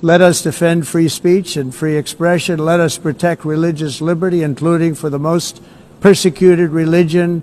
Let us defend free speech and free expression. Let us protect religious liberty, including for the most persecuted religion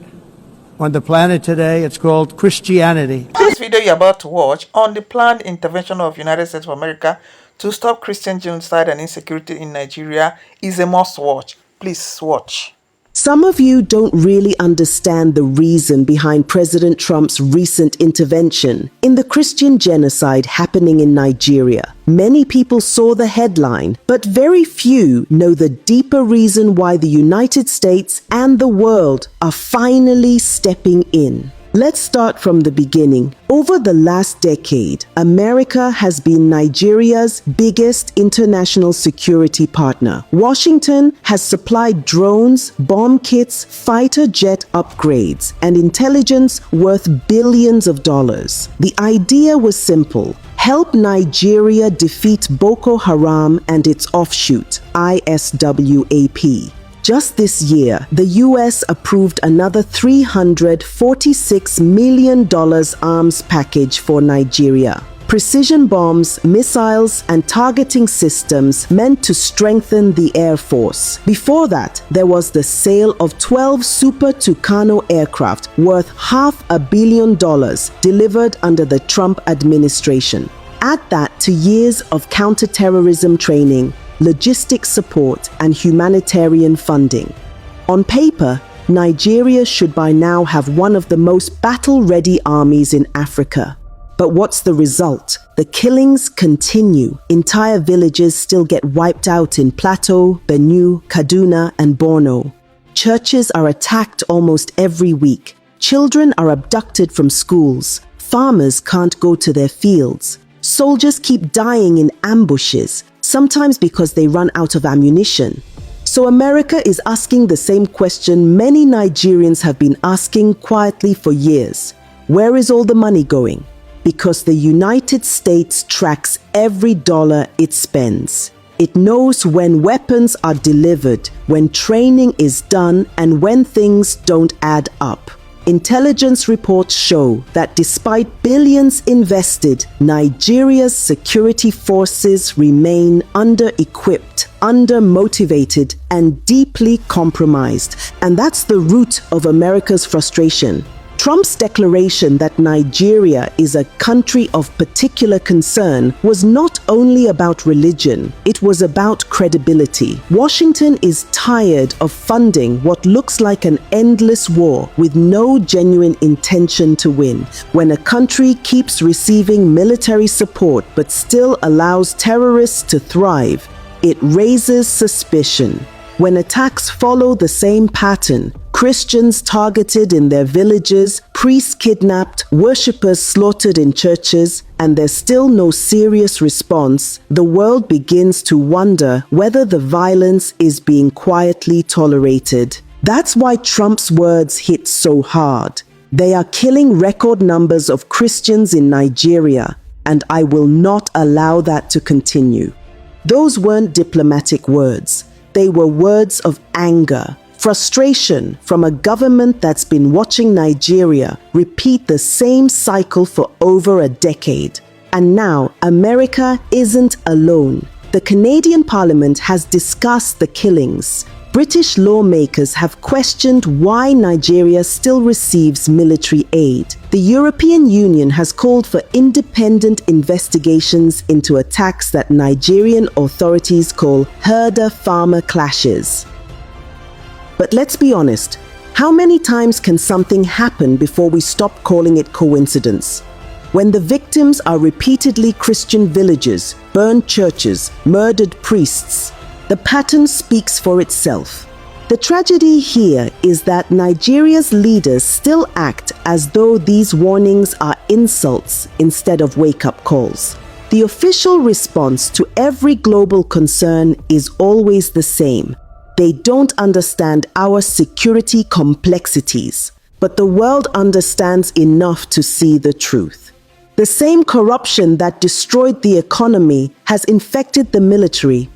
on the planet today. It's called Christianity. This video you're about to watch on the planned intervention of United States of America to stop Christian genocide and insecurity in Nigeria is a must watch. Please watch. Some of you don't really understand the reason behind President Trump's recent intervention in the Christian genocide happening in Nigeria. Many people saw the headline, but very few know the deeper reason why the United States and the world are finally stepping in. Let's start from the beginning. Over the last decade, America has been Nigeria's biggest international security partner. Washington has supplied drones, bomb kits, fighter jet upgrades, and intelligence worth billions of dollars. The idea was simple: help Nigeria defeat Boko Haram and its offshoot, ISWAP. Just this year, the US approved another $346 million arms package for Nigeria. Precision bombs, missiles, and targeting systems meant to strengthen the Air Force. Before that, there was the sale of 12 Super Tucano aircraft worth $500 million delivered under the Trump administration. Add that to years of counterterrorism training, logistics support, and humanitarian funding. On paper, Nigeria should by now have one of the most battle-ready armies in Africa. But what's the result? The killings continue. Entire villages still get wiped out in Plateau, Benue, Kaduna, and Borno. Churches are attacked almost every week. Children are abducted from schools. Farmers can't go to their fields. Soldiers keep dying in ambushes, sometimes because they run out of ammunition. So America is asking the same question many Nigerians have been asking quietly for years. Where is all the money going? Because the United States tracks every dollar it spends. It knows when weapons are delivered, when training is done, and when things don't add up. Intelligence reports show that despite billions invested, Nigeria's security forces remain under-equipped, under-motivated, and deeply compromised. And that's the root of America's frustration. Trump's declaration that Nigeria is a country of particular concern was not only about religion, it was about credibility. Washington is tired of funding what looks like an endless war with no genuine intention to win. When a country keeps receiving military support but still allows terrorists to thrive, it raises suspicion. When attacks follow the same pattern, Christians targeted in their villages, priests kidnapped, worshippers slaughtered in churches, and there's still no serious response, the world begins to wonder whether the violence is being quietly tolerated. That's why Trump's words hit so hard. They are killing record numbers of Christians in Nigeria, and I will not allow that to continue. Those weren't diplomatic words. They were words of anger, frustration from a government that's been watching Nigeria repeat the same cycle for over a decade. And now, America isn't alone. The Canadian Parliament has discussed the killings. British lawmakers have questioned why Nigeria still receives military aid. The European Union has called for independent investigations into attacks that Nigerian authorities call herder-farmer clashes. But let's be honest, how many times can something happen before we stop calling it coincidence? When the victims are repeatedly Christian villages, burned churches, murdered priests, the pattern speaks for itself. The tragedy here is that Nigeria's leaders still act as though these warnings are insults instead of wake-up calls. The official response to every global concern is always the same. They don't understand our security complexities, but the world understands enough to see the truth. The same corruption that destroyed the economy has infected the military.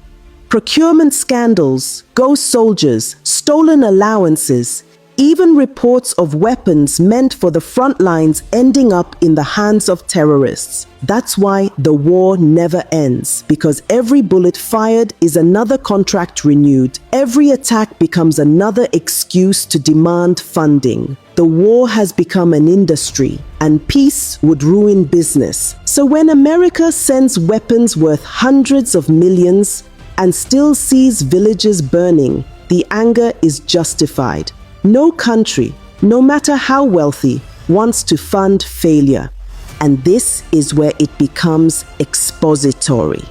Procurement scandals, ghost soldiers, stolen allowances, even reports of weapons meant for the front lines ending up in the hands of terrorists. That's why the war never ends, because every bullet fired is another contract renewed. Every attack becomes another excuse to demand funding. The war has become an industry, and peace would ruin business. So when America sends weapons worth hundreds of millions and still sees villages burning, the anger is justified. No country, no matter how wealthy, wants to fund failure. And this is where it becomes expository.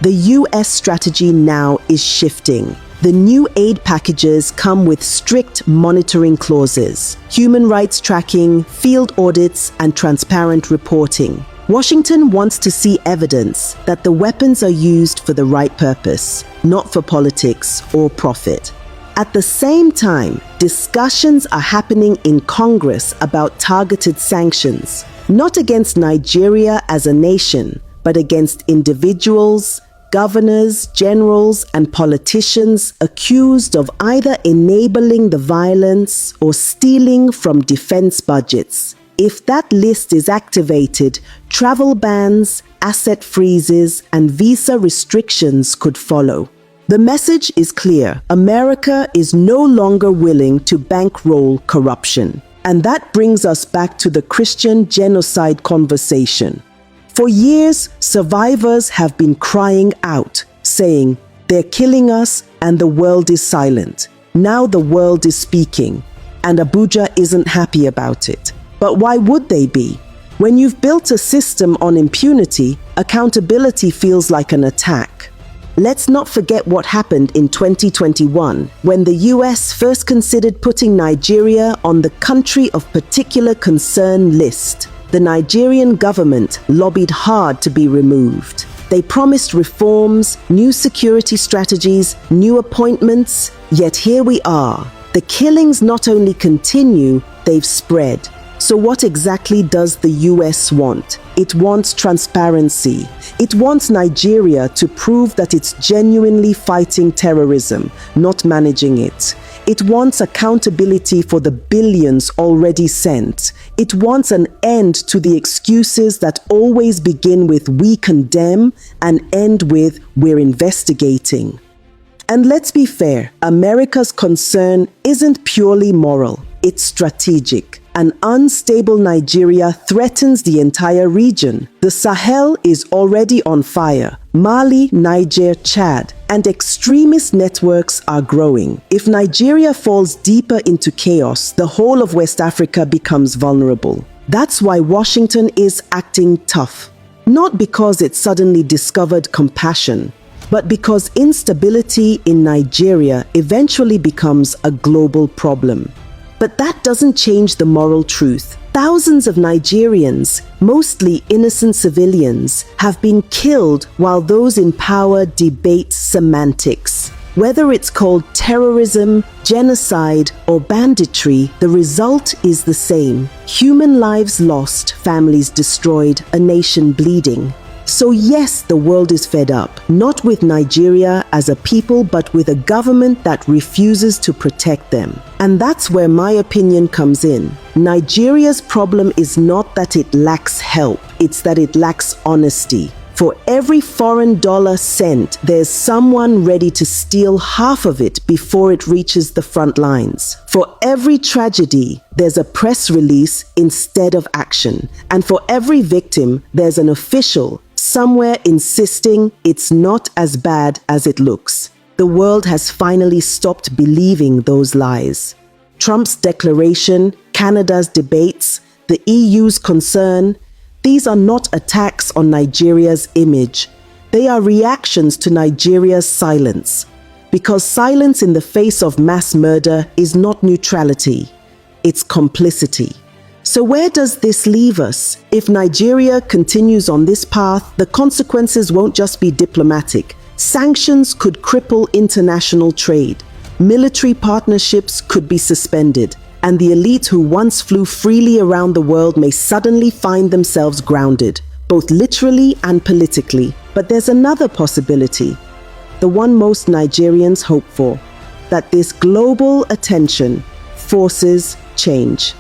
The US strategy now is shifting. The new aid packages come with strict monitoring clauses, human rights tracking, field audits, and transparent reporting. Washington wants to see evidence that the weapons are used for the right purpose, not for politics or profit. At the same time, discussions are happening in Congress about targeted sanctions, not against Nigeria as a nation, but against individuals, governors, generals, and politicians accused of either enabling the violence or stealing from defense budgets. If that list is activated, travel bans, asset freezes, and visa restrictions could follow. The message is clear. America is no longer willing to bankroll corruption. And that brings us back to the Christian genocide conversation. For years, survivors have been crying out, saying, "They're killing us and the world is silent." Now the world is speaking, and Abuja isn't happy about it. But why would they be? When you've built a system on impunity, accountability feels like an attack. Let's not forget what happened in 2021, when the US first considered putting Nigeria on the country of particular concern list. The Nigerian government lobbied hard to be removed. They promised reforms, new security strategies, new appointments, yet here we are. The killings not only continue, they've spread. So what exactly does the US want? It wants transparency. It wants Nigeria to prove that it's genuinely fighting terrorism, not managing it. It wants accountability for the billions already sent. It wants an end to the excuses that always begin with "we condemn" and end with "we're investigating." And let's be fair, America's concern isn't purely moral, it's strategic. An unstable Nigeria threatens the entire region. The Sahel is already on fire. Mali, Niger, Chad, and extremist networks are growing. If Nigeria falls deeper into chaos, the whole of West Africa becomes vulnerable. That's why Washington is acting tough. Not because it suddenly discovered compassion, but because instability in Nigeria eventually becomes a global problem. But that doesn't change the moral truth. Thousands of Nigerians, mostly innocent civilians, have been killed while those in power debate semantics. Whether it's called terrorism, genocide, or banditry, the result is the same. Human lives lost, families destroyed, a nation bleeding. So yes, the world is fed up, not with Nigeria as a people, but with a government that refuses to protect them. And that's where my opinion comes in. Nigeria's problem is not that it lacks help, it's that it lacks honesty. For every foreign dollar sent, there's someone ready to steal half of it before it reaches the front lines. For every tragedy, there's a press release instead of action. And for every victim, there's an official somewhere insisting it's not as bad as it looks. The world has finally stopped believing those lies. Trump's declaration, Canada's debates, the EU's concern, these are not attacks on Nigeria's image. They are reactions to Nigeria's silence. Because silence in the face of mass murder is not neutrality, it's complicity. So where does this leave us? If Nigeria continues on this path, the consequences won't just be diplomatic. Sanctions could cripple international trade. Military partnerships could be suspended. And the elite who once flew freely around the world may suddenly find themselves grounded, both literally and politically. But there's another possibility, the one most Nigerians hope for, that this global attention forces change.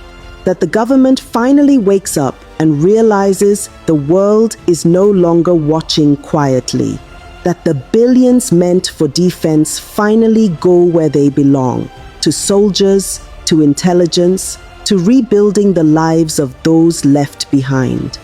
That the government finally wakes up and realizes the world is no longer watching quietly. That the billions meant for defense finally go where they belong, to soldiers, to intelligence, to rebuilding the lives of those left behind.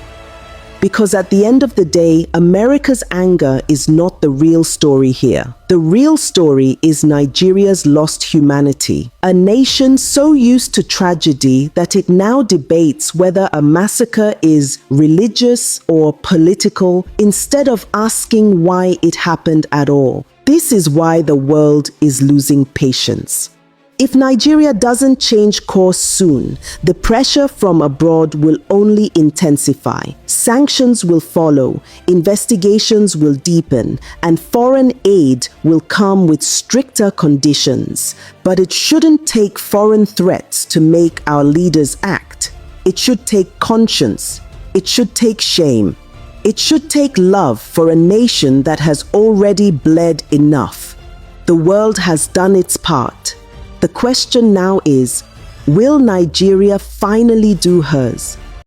Because at the end of the day, America's anger is not the real story here. The real story is Nigeria's lost humanity, a nation so used to tragedy that it now debates whether a massacre is religious or political instead of asking why it happened at all. This is why the world is losing patience. If Nigeria doesn't change course soon, the pressure from abroad will only intensify. Sanctions will follow, investigations will deepen, and foreign aid will come with stricter conditions. But it shouldn't take foreign threats to make our leaders act. It should take conscience. It should take shame. It should take love for a nation that has already bled enough. The world has done its part. The question now is, will Nigeria finally do hers?